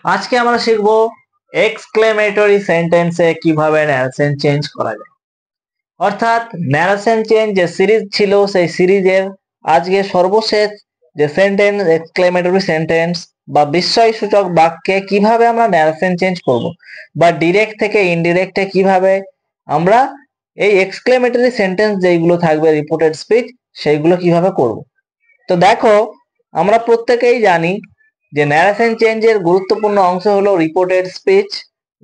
আজকে আমরা শিখবো এক্সক্লেমেটরি সেন্টেন্সে কিভাবে ন্যারেশন চেঞ্জ করা যায়। অর্থাৎ ন্যারেশন চেঞ্জ যে সিরিজ ছিল সেই সিরিজের আজকে সর্বশেষ যে সেন্টেন্স এক্সক্লেমেটরি সেন্টেন্স বা বিস্ময়সূচক বাক্যে কিভাবে আমরা ন্যারেশন চেঞ্জ করব, বা ডিরেক্ট থেকে ইনডিরেক্টে কিভাবে আমরা এই এক্সক্লেমেটরি সেন্টেন্স যেগুলো থাকবে রিপোর্টেড স্পিচ সেইগুলো কিভাবে করব। তো দেখো, আমরা প্রত্যেকেই জানি যে ন্যারেশন চেঞ্জের গুরুত্বপূর্ণ অংশ হলো reported speech,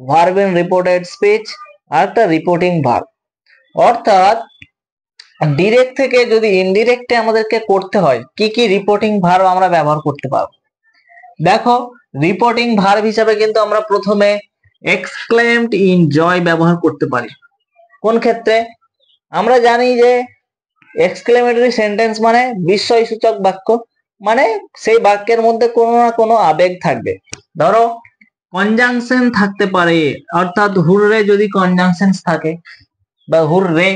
verb in reported speech আর একটা রিপোর্টিং ভার্ব। অর্থাৎ ডিরেক্ট থেকে যদি ইনডিরেক্টে আমাদেরকে করতে হয় কি কি রিপোর্টিং ভার্ব আমরা ব্যবহার করতে পারবো। দেখো, রিপোর্টিং ভার্ব হিসাবে কিন্তু আমরা প্রথমে এক্সক্লেমড ইন জয় ব্যবহার করতে পারি। কোন ক্ষেত্রে? আমরা জানি যে এক্সক্লেমেটরি সেন্টেন্স মানে বিস্ময়সূচক বাক্য, মানে সেই বাক্যের মধ্যে কোনো না কোনো আবেগ থাকবে। ধরো কনজাংশন থাকতে পারে, অর্থাৎ হুররে যদি কনজাংশন থাকে বা হুররে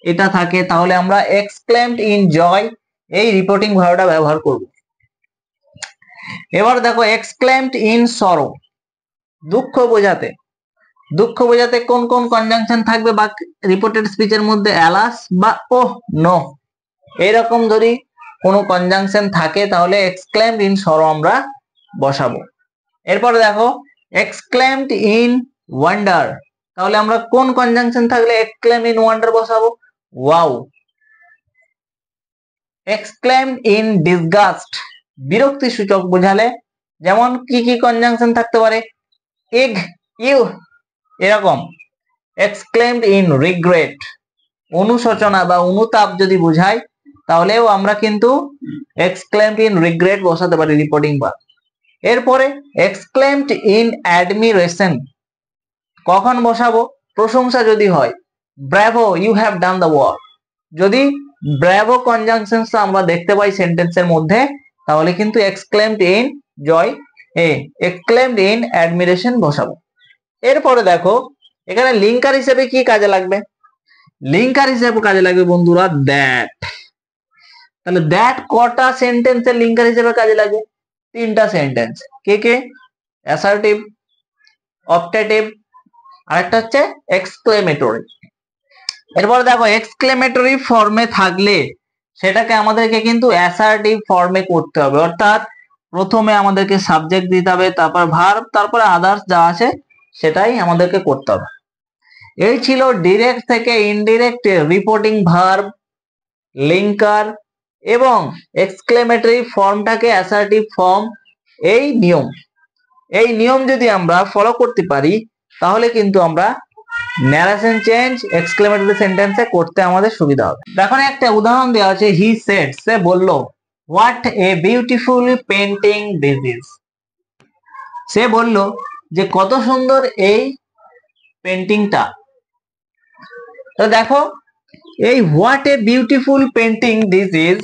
এটা থাকে, তাহলে আমরা এক্সক্লেমড ইন জয় এই রিপোর্টিং ভার্বটা ব্যবহার করব। এবার দেখো এক্সক্লেমড ইন সরো, দুঃখ বোঝাতে। দুঃখ বোঝাতে কোন কোন কনজাংশন থাকবে বা রিপোর্টেড স্পিচের মধ্যে? অ্যালাস বা ওহ নো, এরকম যদি কোনো কনজাংশন থাকে তাহলে এক্সক্লেমড ইন সরো আমরা বসাবো। এরপর দেখো এক্সক্লেমড ইন ওয়ান্ডার, তাহলে আমরা কোন কনজাংশন থাকলে এক্সক্লেমড ইন ওয়ান্ডার বসাবো? ওয়াও। এক্সক্লেমড ইন ডিসগাস্ট, বিরক্তি সূচক বোঝালে যেমন কি কি কনজাংশন থাকতে পারে? ইগ, ইউ, এরকম। এক্সক্লেমড ইন রিগ্রেট, অনুশোচনা বা অনুতাপ যদি বোঝায় তাহলেও আমরা কিন্তু এক্সক্লেমড ইন রিগ্রেট বসাতে পারি রিপোর্টিং ভার্ব। এরপরে এক্সক্লেমড ইন অ্যাডমিরেশন, কখন বসাবো? প্রশংসা যদি হয়, bravo you have done the work. যদি ব্রাভো কনজাংশনস আমরা দেখতে পাই সেন্টেন্সের মধ্যে তাহলে কিন্তু exclaimed in joy exclaimed in admiration বসাবো। এরপরে দেখো এখানে লিঙ্কার হিসেবে কি কাজে লাগবে? লিঙ্কার হিসেবে কাজে লাগবে বন্ধুরা দ্যাট। তাহলে দ্যাট কটা সেন্টেন্সের লিঙ্কার হিসেবে কাজে লাগে? তিনটা সেন্টেন্স। কে কে? অ্যাসার্টিভ, অপটেটিভ আর একটা হচ্ছে এক্সক্লেমেটরি। এরপর দেখো এক্সক্লেমেটরি ফর্মে থাকলে সেটাকে আমাদেরকে কিন্তু অ্যাসার্টিভ ফর্মে করতে হবে। অর্থাৎ প্রথমে আমাদেরকে সাবজেক্ট দিতে হবে, তারপর ভার্ব, তারপরে আদার্স যা আছে সেটাই আমাদেরকে করতে হবে। এই ছিল ডিরেক্ট থেকে ইনডিরেক্ট রিপোর্টিং ভার্ব, লিঙ্কার এবং এক্সক্লেমেটরি ফর্মটাকে অ্যাসার্টিভ ফর্ম। এই নিয়ম যদি আমরা ফলো করতে পারি তাহলে কিন্তু আমরা ন্যারেশন চেঞ্জ এক্সক্লেমেটরি সেন্টেন্সে করতে আমাদের সুবিধা হবে। দেখো একটা উদাহরণ দেওয়া আছে, হি সেড, সে বলল, what a beautiful painting this is. সে বলল যে কত সুন্দর এই পেন্টিংটা। তো দেখো এই what a beautiful painting this is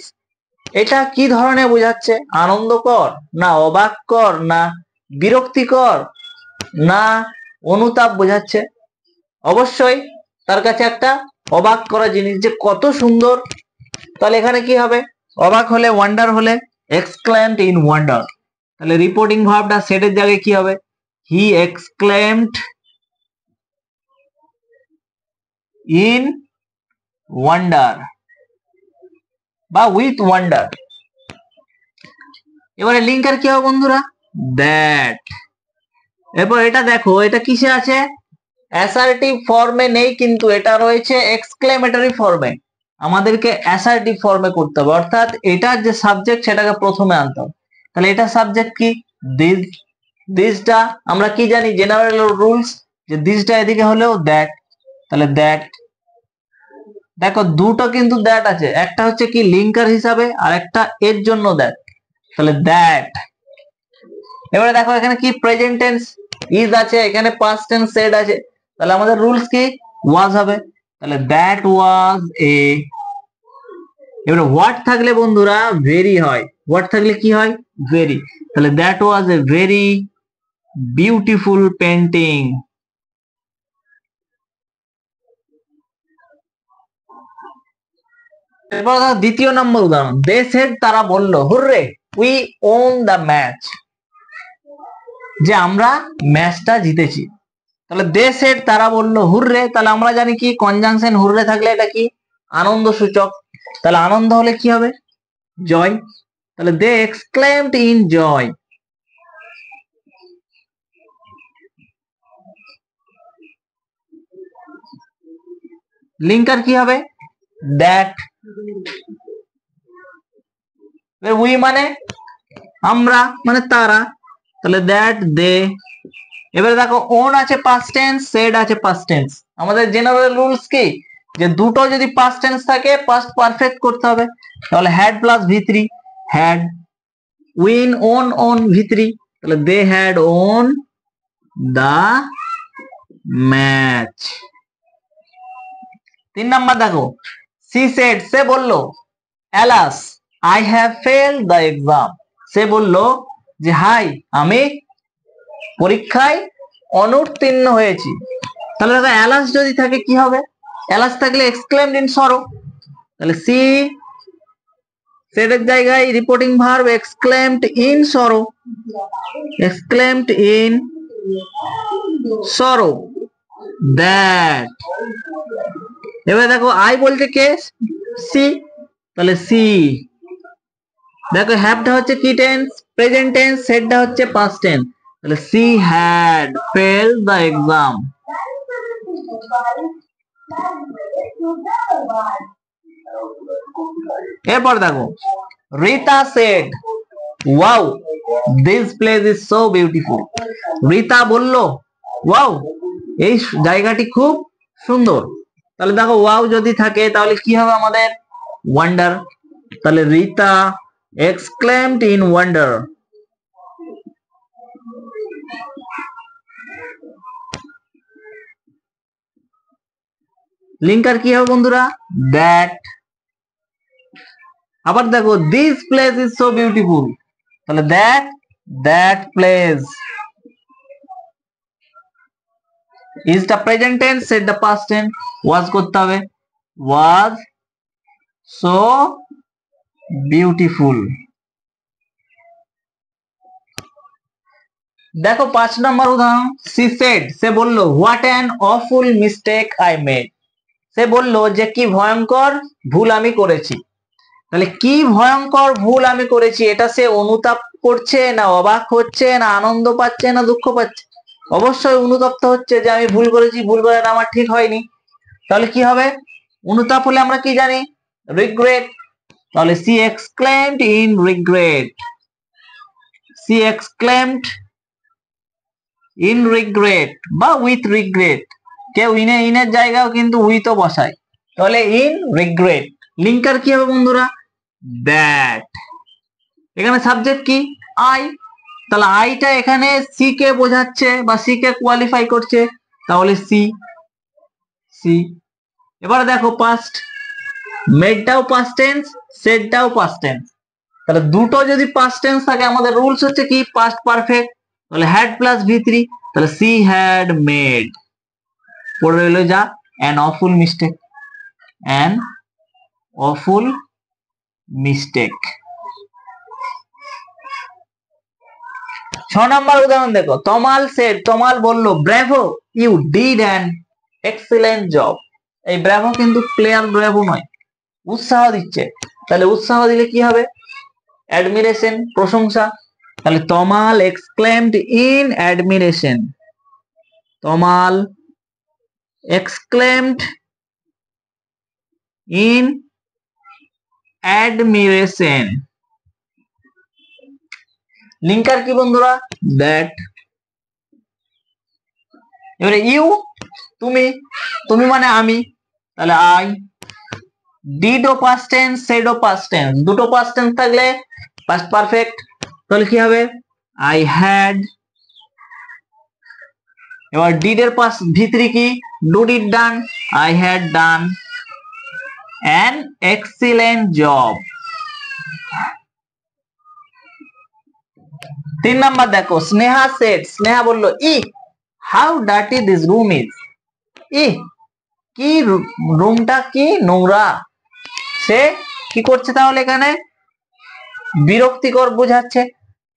এটা কি ধরনের বোঝাচ্ছে? আনন্দকর না অবাককর না বিরক্তিকর না অনুতাপ বোঝাচ্ছে? অবশ্যই তার কাছে একটা অবাক করা জিনিস, যে কত সুন্দর। তাহলে এখানে কি হবে? অবাক হলে, ওয়ান্ডার হলে এক্সক্লেমড ইন ওয়ান্ডার। তাহলে রিপোর্টিং ভার্বটা সেটের জায়গায় কি হবে? হি এক্সক্লেমড ইন ওয়ান্ডার বা উইথ ওয়ান্ডার। এবারে লিঙ্কার কি হবে বন্ধুরা? দ্যাট। এরপর এটা দেখো, এটা কিসে আছে? অ্যাসার্টিভ ফর্মে নেই, কিন্তু এটা রয়েছে এক্সক্লেমেটরি ফর্মে। আমাদেরকে অ্যাসার্টিভ ফর্মে করতে হবে, অর্থাৎ এটার যে সাবজেক্ট সেটাকে প্রথমে আনতে হবে। তাহলে এটা সাবজেক্ট কি? দিস। দিসটা আমরা কি জানি জেনারেল রুলস, যে দিসটা এদিকে হলেও দ্যাট। তাহলে দ্যাট। দেখো দুটো কিন্তু দ্যাট আছে, একটা হচ্ছে কি লিঙ্কার হিসাবে আর একটা এর জন্য দ্যাট। তাহলে দ্যাট। এবারে দেখো এখানে কি প্রেজেন্ট টেন্স ইজ আছে, এখানে পাস্ট টেন্স সেড আছে, তাহলে আমাদের রুলস কি? ওয়াজ হবে। তাহলে দ্যাট ওয়াজ এ। এবারে হোয়াট থাকলে বন্ধুরা ভেরি হয়। হোয়াট থাকলে কি হয়? ভেরি। তাহলে that was a very beautiful painting. এরপর দ্বিতীয় নম্বর উদাহরণ, দে সেড, তারা বলল, hurray we won the match. যে আমরা ম্যাচটা জিতেছি। তাহলে দে সেড তারা বললো হুররে, তাহলে আমরা জানি কি কনজাংশন হুররে থাকলে এটা কি আনন্দ সূচক। তাহলে আনন্দ হলে কি হবে জয়। তাহলে দে এক্সক্লেমড ইন জয়। লিঙ্কার কি হবে দ্যাট। উই মানে আমরা মানে তারা, তাহলে দ্যাট দে। এবারে দেখো ওন আছে পাস্ট টেন্স, সেড আছে পাস্ট টেন্স। আমাদের জেনারেল রুলস কি যে দুটো যদি পাস্ট টেন্স থাকে পাস্ট পারফেক্ট করতে হবে। তাহলে had plus V3 had, win won won V3, তাহলে they had won the match. 3 number দেখো সি সেড সে বলল alas I have fail the exam. সে বলল যে হাই আমি পরীক্ষায় অনুত্তীর্ণ হয়েছি। তাহলে দেখো অ্যালাস যদি থাকে কি হবে, অ্যালাস থাকলে এক্সক্লেমড ইন সরো। তাহলে সি সেডের জায়গায় রিপোর্টিং ভার্ব এক্সক্লেমড ইন সরো, এক্সক্লেমড ইন সরো দ্যাট। এবার দেখো আই বলতে কে সি, তাহলে সি। দেখো হ্যাভটা হচ্ছে কি টেন্স প্রেজেন্ট টেন্স, সেডটা হচ্ছে পাস্ট টেন্স, তাহলে she had failed the exam. এরপর দেখো Rita said wow this place is so beautiful. Rita বলল ওয়াও এই জায়গাটি খুব সুন্দর। তাহলে দেখো ওয়াও যদি থাকে তাহলে কি হবে আমাদের ওয়ান্ডার। তাহলে Rita exclaimed in wonder. Linker কি হবে বন্ধুরা দ্যাট। আবার দেখো this place is so beautiful, তাহলে that that place is the present tense, said the past tense, was করতে হবে ওয়াজ সো বিউটিফুল। দেখো 5 নম্বর উদাহরণ সি সেড সে বলল what an awful mistake I made. সে বলল যে কি ভয়ঙ্কর ভুল আমি করেছি। তাহলে কি ভয়ঙ্কর ভুল আমি করেছি এটা সে অনুতাপ করছে না অবাক হচ্ছে না আনন্দ পাচ্ছে না দুঃখ পাচ্ছে, অবশ্যই অনুতপ্ত হচ্ছে যে আমি ভুল করেছি, ভুল করাটা আমার ঠিক হয়নি। তাহলে কি হবে অনুতাপ হলে আমরা কি জানি রিগ্রেট, তাহলে she exclaimed in regret, she exclaimed in regret বা উইথ রিগ্রেট, কেউ ইনের জায়গাও কিন্তু উইথও বসায়, তাহলে ইন রিগ্রেট। লিঙ্কার কি হবে বন্ধুরা দ্যাট। এখানে সাবজেক্ট কি আই, তাহলে আইটা এখানে সি কে বোঝাচ্ছে বা সি কে কোয়ালিফাই করছে, তাহলে সি সি। এবার দেখো পাস্ট মেডটাও পাস্ট টেন্স সেডটাও পাস্ট টেন্স, তাহলে দুটো যদি পাস্ট টেন্স থাকে আমাদের রুলস হচ্ছে কি পাস্ট পারফেক্ট, তাহলে হ্যাড প্লাস ভি3, তাহলে সি হ্যাড মেড। পড়ে রইল যা an awful mistake, an awful mistake. 6 নম্বর উদাহরণ দেখো তমাল সেড তমাল বলল bravo you did an excellent job. এই ব্রাভো কিন্তু প্লেয়ার ব্রাভো নয়, উৎসাহ দিচ্ছে, তাহলে উৎসাহ দিলে কি হবে অ্যাডমিরেশন প্রশংসা, তাহলে Tamal exclaimed in admiration, Tamal exclaimed in admiration. Linker কি বন্ধুরা দ্যাট। এবারে ইউ তুমি, তুমি মানে আমি, তাহলে আই। ডিড ও পাস্ট টেন্স সেড ও পাস্ট টেন্স, দুটো পাস্ট টেন্স থাকলে পাস্ট পারফেক্ট, তাহলে কি হবে আই হ্যাড। এবার ডিড এর পাস্ট ভি3 কি do did done, I had done an excellent job. 3 number দেখো স্নেহা সেড স্নেহা বলল ই how dirty this room is. ই কি রুমটা কি নোংরা। সে কি করছে তাহলে এখানে বিরক্তিকর বোঝাচ্ছে,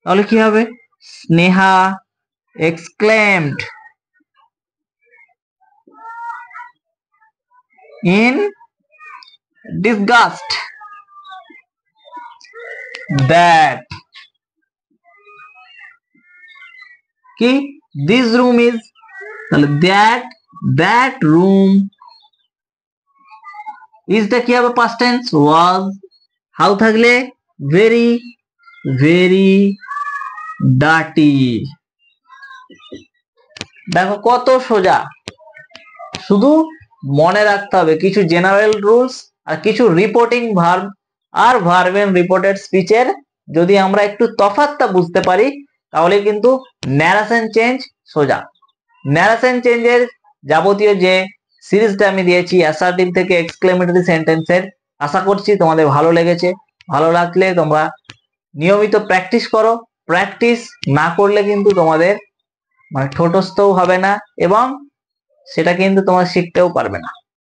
তাহলে কি হবে Sneha exclaimed in disgust that কি this room is তাহলে that room is টা কি হবে past tense was how থাকলে very very dirty দেখো কত সোজা শুধু মনে রাখতে হবে কিছু জেনারেল রুলস আর কিছু রিপোর্টিং ভার্ব আর ভার্ব এন্ড রিপোর্টেড স্পিচের যদি আমরা একটু তফাৎটা বুঝতে পারি তাহলে কিন্তু ন্যারেশন চেঞ্জ সোজা ন্যারেশন চেঞ্জের যাবতীয় যে সিরিজটা আমি দিয়েছি অ্যাসার্টিভ থেকে এক্সক্লেমেটরি সেন্টেন্সের আশা করছি তোমাদের ভালো লেগেছে ভালো লাগলে তোমরা নিয়মিত প্র্যাকটিস করো প্র্যাকটিস না করলে কিন্তু তোমাদের মানে ঠোঁটস্থও হবে না এবং সেটা কিন্তু তোমরা শিখতেও পারবে না